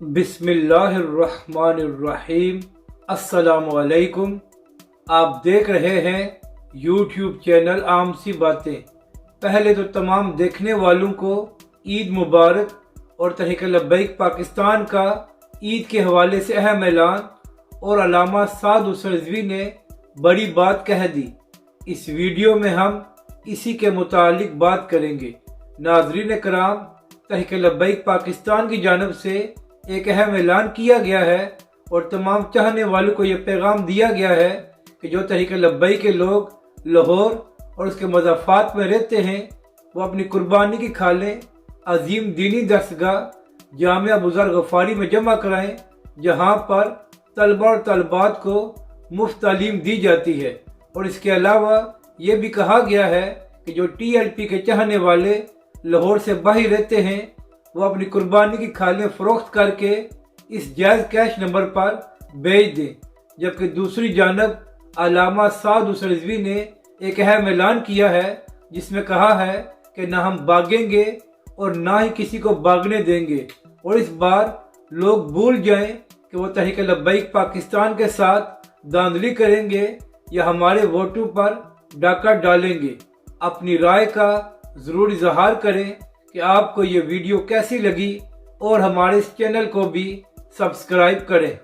बिस्मिल्लाहिर्रहमानिर्रहीम। अस्सलाम वालेकुम। आप देख रहे हैं यूट्यूब चैनल आम सी बातें। पहले तो तमाम देखने वालों को ईद मुबारक और तहरीक लब्बैक पाकिस्तान का ईद के हवाले से अहम ऐलान और अल्लामा साद हुसैन रिजवी ने बड़ी बात कह दी। इस वीडियो में हम इसी के मुतालिक बात करेंगे। नाज़रीन कराम, तहरीक लब्बैक पाकिस्तान की जानिब से एक अहम ऐलान किया गया है और तमाम चाहने वालों को यह पैगाम दिया गया है कि जो तहरीक लब्बैक के लोग लाहौर और उसके मज़ाफ़ात में रहते हैं वो अपनी कुर्बानी की खालें अजीम दीनी दरसगाह जामिया बुज़र्ग गफ़ारी में जमा कराएं, जहां पर तलबा और तलबात को मुफ्त तालीम दी जाती है। और इसके अलावा ये भी कहा गया है कि जो TLP के चाहने वाले लाहौर से बाहर रहते हैं वो अपनी कुर्बानी की खालें फ़रोख्त करके इस जायज़ कैश नंबर पर भेज दें। जबकि दूसरी जानब अल्लामा साद हुसैन रिजवी ने एक अहम ऐलान किया है जिसमें कहा है कि ना हम भागेंगे और ना ही किसी को भागने देंगे, और इस बार लोग भूल जाएं कि वो तहरीक लब्बैक पाकिस्तान के साथ धांधली करेंगे या हमारे वोटों पर डाका डालेंगे। अपनी राय का ज़रूर इजहार करें कि आपको ये वीडियो कैसी लगी और हमारे इस चैनल को भी सब्सक्राइब करें।